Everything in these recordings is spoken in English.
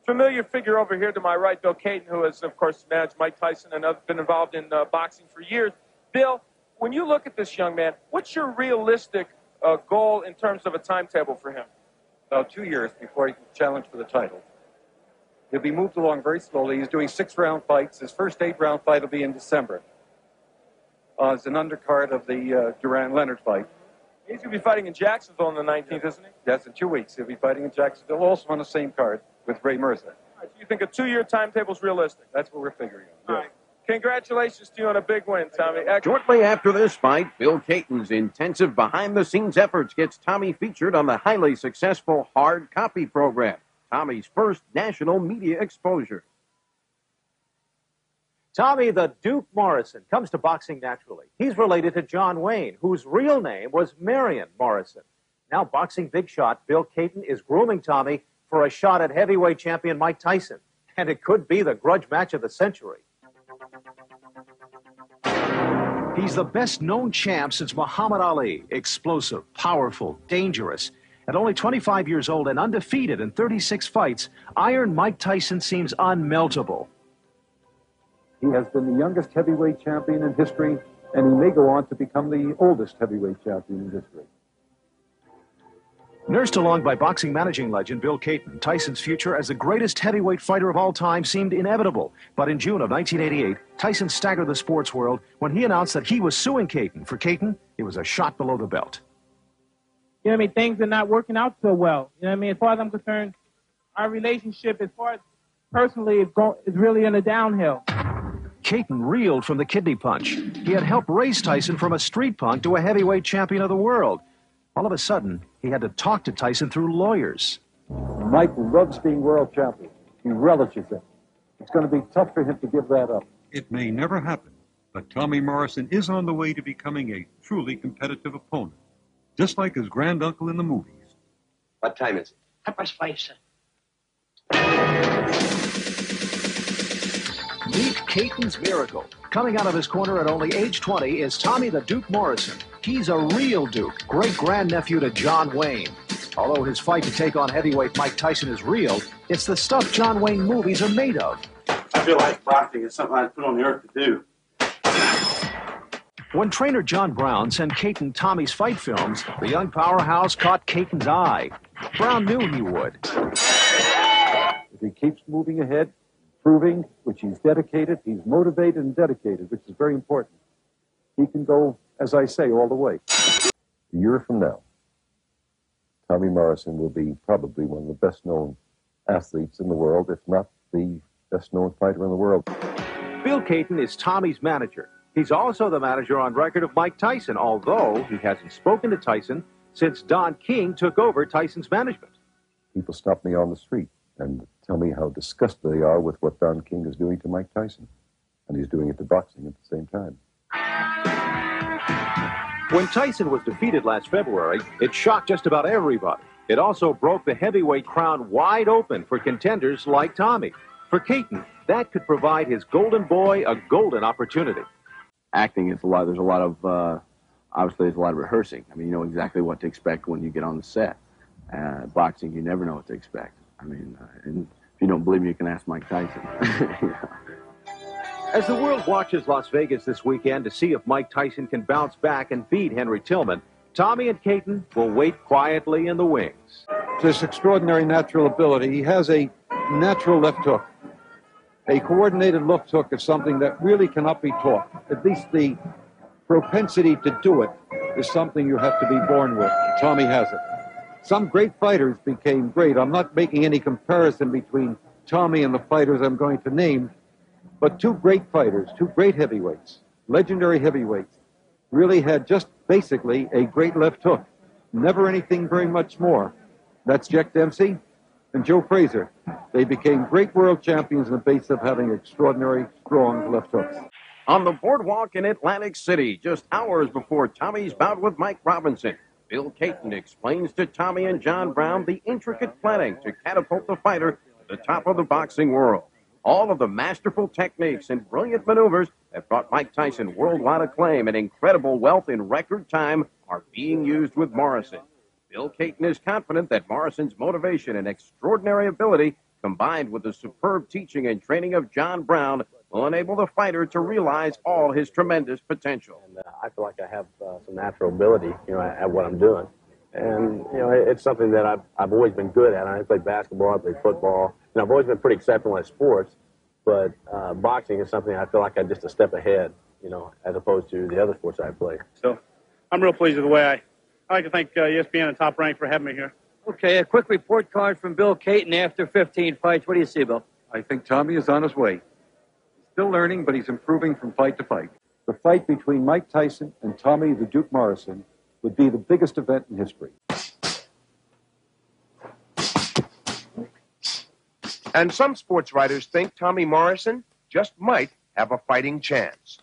familiar figure over here to my right, Bill Caton, who has, of course, managed Mike Tyson and been involved in boxing for years. Bill, when you look at this young man, what's your realistic goal in terms of a timetable for him? About 2 years before he can challenge for the title. He'll be moved along very slowly. He's doing 6-round fights. His first 8-round fight will be in December. It's an undercard of the Duran-Leonard fight. He's going to be fighting in Jacksonville on the 19th, isn't he? Yes, in 2 weeks. He'll be fighting in Jacksonville, also on the same card with Ray Mirza. All right, so you think a 2-year timetable is realistic? That's what we're figuring on. All right. Congratulations to you on a big win, Tommy. Excellent. Shortly after this fight, Bill Caton's intensive behind-the-scenes efforts gets Tommy featured on the highly successful Hard Copy program, Tommy's first national media exposure. Tommy the Duke Morrison comes to boxing naturally. He's related to John Wayne, whose real name was Marion Morrison. Now boxing big shot Bill Caton is grooming Tommy for a shot at heavyweight champion Mike Tyson. And it could be the grudge match of the century. He's the best-known champ since Muhammad Ali. Explosive, powerful, dangerous. At only 25 years old and undefeated in 36 fights, Iron Mike Tyson seems unmeltable. He has been the youngest heavyweight champion in history, and he may go on to become the oldest heavyweight champion in history. Nursed along by boxing managing legend Bill Caton, Tyson's future as the greatest heavyweight fighter of all time seemed inevitable. But in June of 1988, Tyson staggered the sports world when he announced that he was suing Caton. For Caton, it was a shot below the belt. You know what I mean? Things are not working out so well. You know what I mean? As far as I'm concerned, our relationship, as far as personally, is really in a downhill. Caton reeled from the kidney punch. He had helped raise Tyson from a street punk to a heavyweight champion of the world. All of a sudden, he had to talk to Tyson through lawyers. Mike loves being world champion. He relishes it. It's going to be tough for him to give that up. It may never happen, but Tommy Morrison is on the way to becoming a truly competitive opponent, just like his granduncle in the movies. What time is it? 5:05, sir. Meet Caton's miracle. Coming out of his corner at only age 20 is Tommy the Duke Morrison. He's a real Duke, great-grandnephew to John Wayne. Although his fight to take on heavyweight Mike Tyson is real, it's the stuff John Wayne movies are made of. I feel like boxing is something I put on the earth to do. When trainer John Brown sent Caton Tommy's fight films, the young powerhouse caught Caton's eye. Brown knew he would. If he keeps moving ahead, proving, which he's dedicated, he's motivated and dedicated, which is very important, he can go, as I say, all the way. A year from now, Tommy Morrison will be probably one of the best-known athletes in the world, if not the best-known fighter in the world. Bill Caton is Tommy's manager. He's also the manager on record of Mike Tyson, although he hasn't spoken to Tyson since Don King took over Tyson's management. People stop me on the street and tell me how disgusted they are with what Don King is doing to Mike Tyson. And he's doing it to boxing at the same time. When Tyson was defeated last February, it shocked just about everybody. It also broke the heavyweight crown wide open for contenders like Tommy. For Caton, that could provide his golden boy a golden opportunity. Acting is there's a lot of, obviously there's a lot of rehearsing. I mean, you know exactly what to expect when you get on the set. Boxing, you never know what to expect. I mean, and if you don't believe me, you can ask Mike Tyson. Yeah. As the world watches Las Vegas this weekend to see if Mike Tyson can bounce back and beat Henry Tillman, Tommy and Caton will wait quietly in the wings. This extraordinary natural ability. He has a natural left hook. A coordinated left hook is something that really cannot be taught. At least the propensity to do it is something you have to be born with. Tommy has it. Some great fighters became great. I'm not making any comparison between Tommy and the fighters I'm going to name, but two great fighters, two great heavyweights, legendary heavyweights, really had just basically a great left hook. Never anything very much more. That's Jack Dempsey and Joe Frazier. They became great world champions on the basis of having extraordinary, strong left hooks. On the boardwalk in Atlantic City, just hours before Tommy's bout with Mike Robinson, Bill Caton explains to Tommy and John Brown the intricate planning to catapult the fighter to the top of the boxing world. All of the masterful techniques and brilliant maneuvers that brought Mike Tyson worldwide acclaim and incredible wealth in record time are being used with Morrison. Bill Caton is confident that Morrison's motivation and extraordinary ability combined with the superb teaching and training of John Brown, will enable the fighter to realize all his tremendous potential. And I feel like I have some natural ability, at what I'm doing. And, it's something that I've always been good at. I play basketball, I play football, and I've always been pretty exceptional at sports. But boxing is something I feel like I'm just a step ahead, as opposed to the other sports I play. So I'm real pleased with the way I'd like to thank ESPN and Top Rank for having me here. Okay, a quick report card from Bill Caton after 15 fights. What do you see, Bill? I think Tommy is on his way. He's still learning, but he's improving from fight to fight. The fight between Mike Tyson and Tommy the Duke Morrison would be the biggest event in history. And some sports writers think Tommy Morrison just might have a fighting chance.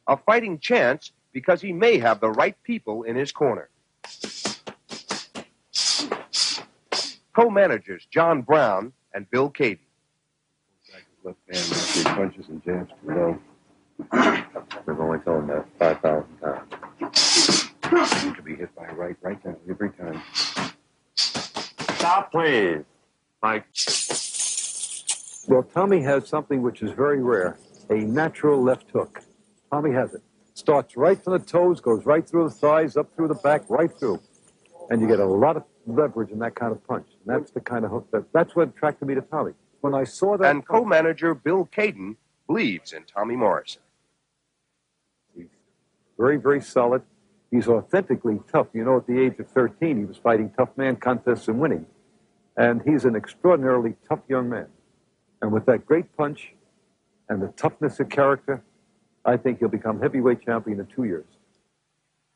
A fighting chance because he may have the right people in his corner. Co-managers John Brown and Bill Caton. Left hand after he punches and jabs too low. They've only told him that 5,000 times. He could be hit by right down every time. Stop, please. Mike. Well, Tommy has something which is very rare, a natural left hook. Tommy has it. Starts right from the toes, goes right through the thighs, up through the back, right through. And you get a lot of leverage in that kind of punch. And that's the kind of hook that's what attracted me to Tommy. When I saw that... And co-manager Bill Caton believes in Tommy Morrison. He's very, very solid. He's authentically tough. At the age of 13, he was fighting tough man contests and winning. And he's an extraordinarily tough young man. And with that great punch and the toughness of character, I think he'll become heavyweight champion in 2 years.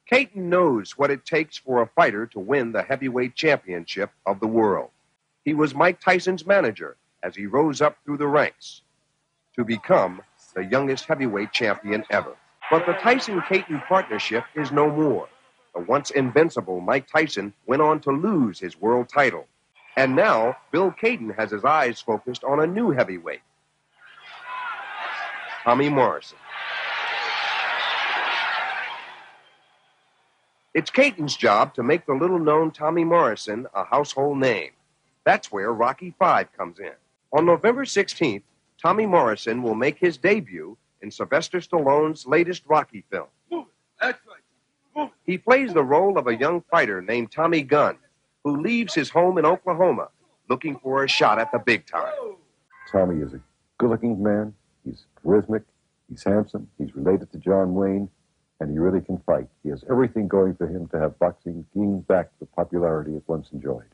Caton knows what it takes for a fighter to win the heavyweight championship of the world. He was Mike Tyson's manager as he rose up through the ranks to become the youngest heavyweight champion ever. But the Tyson-Caton partnership is no more. The once invincible Mike Tyson went on to lose his world title. And now, Bill Caton has his eyes focused on a new heavyweight, Tommy Morrison. It's Caton's job to make the little-known Tommy Morrison a household name. That's where Rocky V comes in. On November 16th, Tommy Morrison will make his debut in Sylvester Stallone's latest Rocky film. Move it. That's right. Move it. He plays the role of a young fighter named Tommy Gunn, who leaves his home in Oklahoma looking for a shot at the big time. Tommy is a good-looking man. He's charismatic. He's handsome. He's related to John Wayne. And he really can fight. He has everything going for him to have boxing gain back the popularity it once enjoyed.